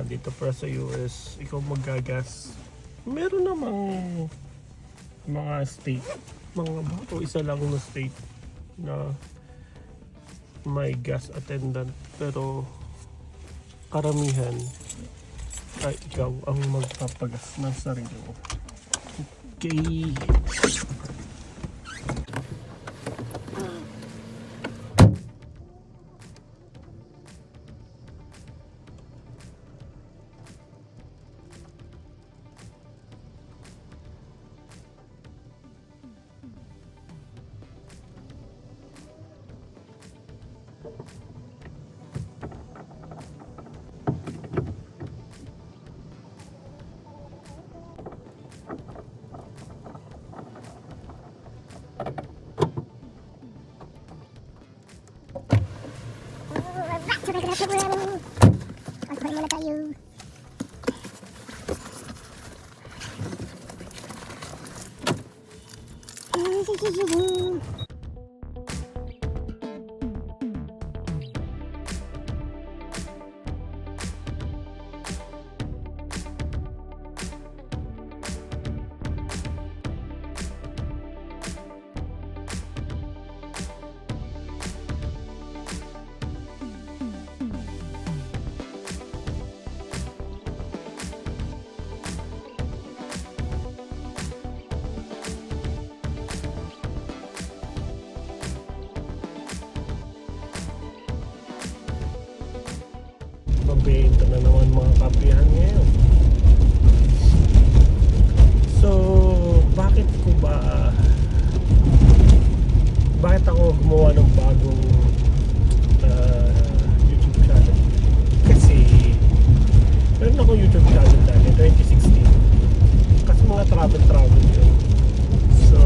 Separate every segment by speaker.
Speaker 1: dito para sa US, ikaw magagas. Meron namang mga state, mga bato, isa lang na state na may gas attendant, pero karamihan ay ikaw ang magpapagas ng sarili mo. Okay.
Speaker 2: Alcohol muna tayo.
Speaker 1: Mabenta na naman mga kapihan ngayon. So, bakit ako gumawa ng bagong YouTube channel? Kasi meron ako YouTube channel dati 2016, kasi mga travel yun. So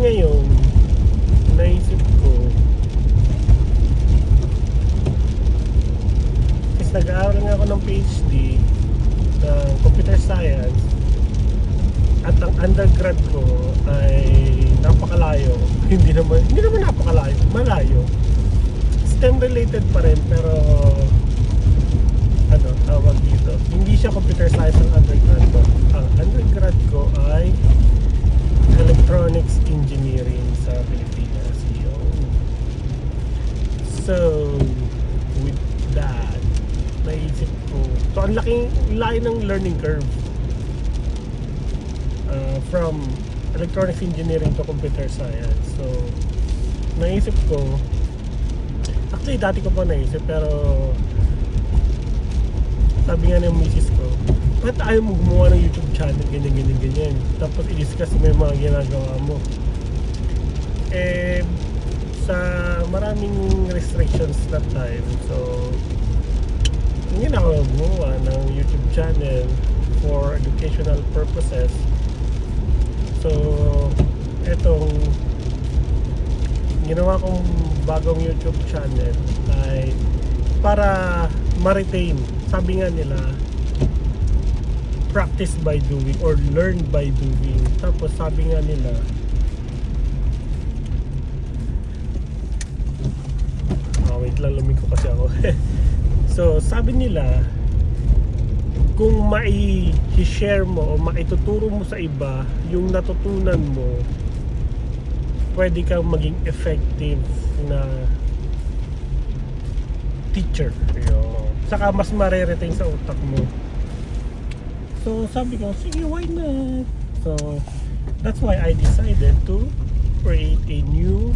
Speaker 1: ngayon naisip ko, kasi nag-aaral nga ako ng PhD ng computer science, at ang undergrad ko ay napakalayo. hindi naman napakalayo, malayo. STEM related pa rin, pero ano tawag dito, hindi siya computer science ang undergrad ko. Ang undergrad ko ay electronics engineering sa Pilipinas. So with that, naisip ko, so ang laki ng learning curve from electronics engineering to computer science. So naisip ko, actually dati ko pa naisip, pero sabi nga ng misis ko, ba't ayaw mo gumawa ng YouTube channel, ganyan. Tapos i-discuss mo yung mga ginagawa mo. Eh, sa maraming restrictions that time, so hindi na ako gumawa ng YouTube channel for educational purposes. So etong ginawa kong bagong YouTube channel ay para ma-retain, sabi nga nila, practice by doing or learn by doing. Tapos sabi nga nila, wait lang, lumiko kasi ako. So sabi nila, kung mai-share mo o maituturo mo sa iba yung natutunan mo, pwede kang maging effective na teacher. Saka mas mare-retain sa utak mo. So sabi ko, sige, why not? So that's why I decided to create a new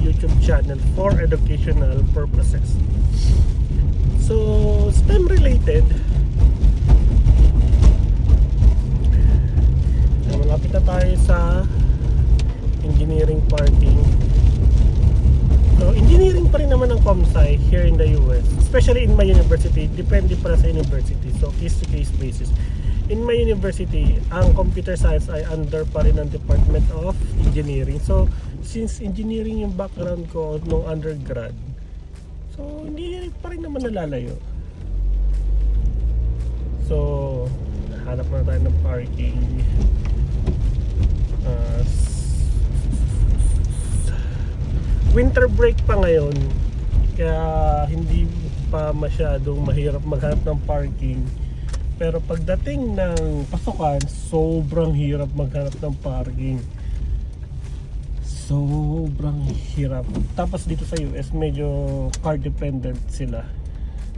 Speaker 1: YouTube channel for educational purposes. So STEM related. Malapit na tayo sa engineering parting. So engineering pa rin naman ang ComSci here in the US, especially in my university. Depende para sa university, so case to case basis. In my university, ang computer science ay under pa rin ng Department of Engineering. So since engineering yung background ko nung undergrad, so hindi pa rin naman nalalayo. So hanap na tayo ng parking. Winter break pa ngayon, kaya hindi pa masyadong mahirap maghanap ng parking. Pero pagdating ng pasukan, sobrang hirap maghanap ng parking. Sobrang hirap. Tapos dito sa US, medyo car dependent sila.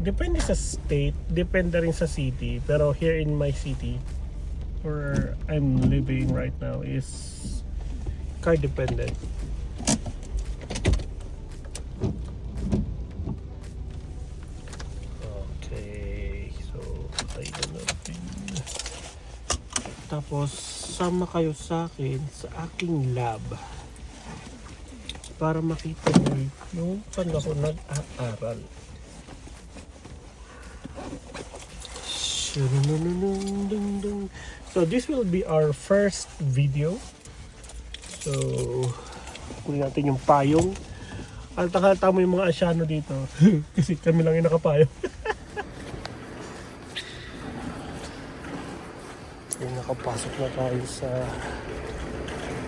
Speaker 1: Depende sa state, depende rin sa city. Pero here in my city, where I'm living right now, is car dependent. Okay, so ayun natin. Tapos sama kayo sa akin sa aking lab para makita nyo yung saan ako nag-aaral. So this will be our first video. So kunin natin yung payong. Halata mo yung mga asyano dito. Kasi kami lang yung nakapayong. So, nakapasok na tayo sa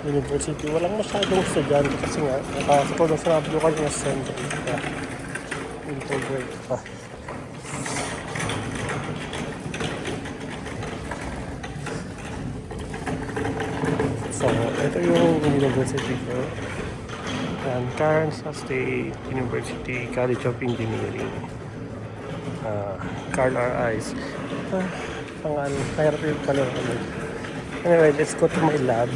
Speaker 1: university. Walang masyadong estudyante kasi nga nakasok ko na sinabi ko kanina sa center pa. Winter break pa. So, ito yung university ko. Kansas State University College of Engineering. Carl R. Ice. Pangalan, mahirap yung kalungan. Anyway, let's go to my lab.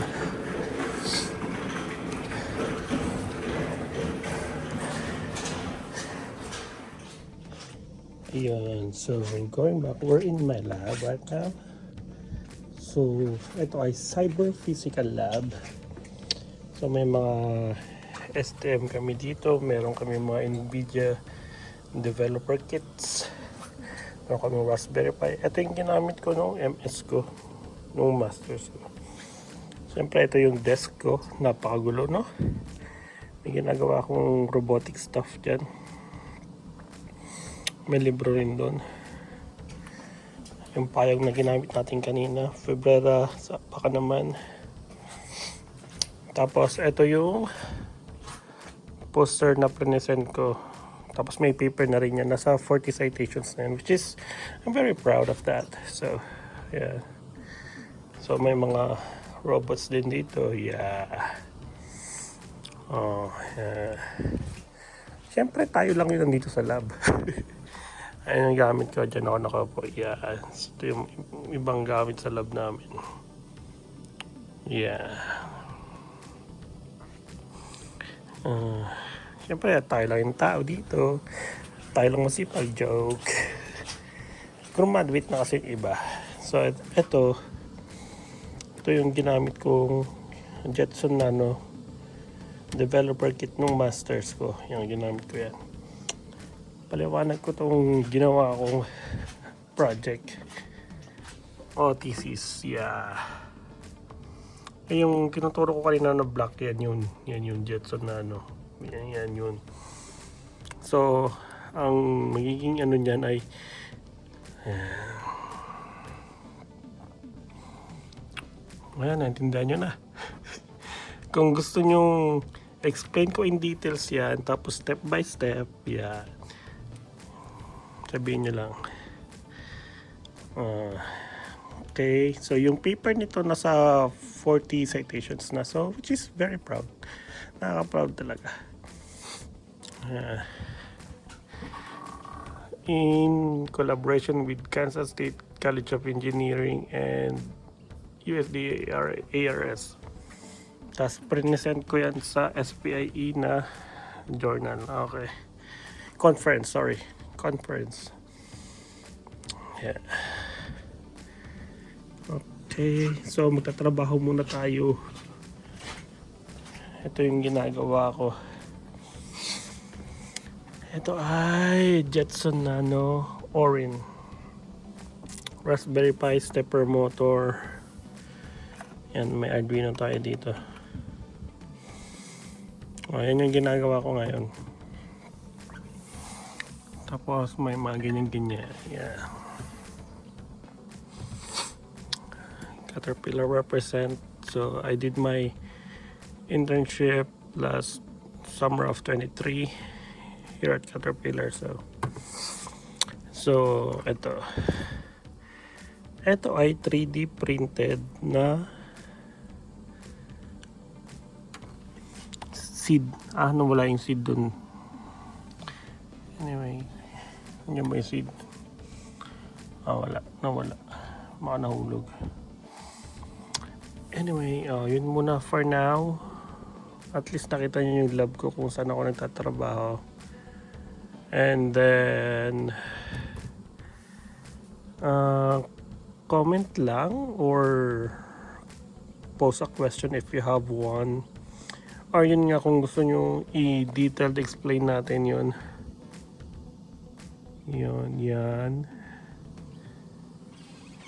Speaker 1: Ayan, so going back, we're in my lab right now. So, ito ay Cyber Physical Lab. So, may mga STM kami dito. Meron kami mga NVIDIA developer kits. Meron kami Raspberry Pi. Ito yung ginamit ko nung MS ko, nung Masters ko. Siyempre, ito yung desk ko. Napakagulo, no? May ginagawa akong robotic stuff dyan. May libro rin doon. Yung payag na ginamit natin kanina, Febrera, baka naman. Tapos ito yung poster na present ko. Tapos may paper na rin yan. Nasa 40 citations na yun, which is, I'm very proud of that. So, yeah. So may mga robots din dito. Yeah. Oh, yeah. Siyempre tayo lang yun nandito sa lab. Ayun yung gamit ko. Diyan ako nakaupo. Yeah. Ito yung ibang gamit sa lab namin. Yeah. Siyempre tayo lang yung tao dito. Tayo lang masipag joke. Graduate na kasi yung iba. So ito yung ginamit kong Jetson Nano developer kit nung masters ko. Yung ginamit ko yan. Paliwanag ko tong ginawa kong project o thesis. Yeah. Yung tinuturo ko kanina na block, yan yung Jetson Nano. Yan yun. So ang magiging ano niyan ay ayan, naintindihan nyo na. Kung gusto nyo explain ko in details yan, tapos step by step, yan, sabihin nyo lang. Okay, so yung paper nito nasa 40 citations na, so which is very proud. Nakaka-proud talaga. In collaboration with Kansas State College of Engineering and USD ARS. Tapos present ko yan sa SPIE na journal. Okay. Conference. Yeah. Okay. So magtatrabaho muna tayo. Ito yung ginagawa ko. Ito ay Jetson Nano Orin. Raspberry Pi stepper motor. Yan, may Arduino tayo dito. Ayan yung ginagawa ko ngayon. Tapos may mga ganyan-ganyan. Yeah. Caterpillar represent. So I did my internship last summer of 23 here at Caterpillar. So So, ito. Ito ay 3D printed na seed. Nawala yung seed dun. Anyway, yun ba yung seed? Wala. Nawala. Baka nahulog. Anyway, yun muna for now. At least nakita niyo yung lab ko kung saan ako nagtatrabaho. And then, comment lang or post a question if you have one. Or yun nga, kung gusto nyo i-detailed explain natin yun. Yun, yan.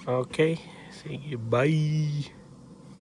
Speaker 1: Okay. Sige, bye!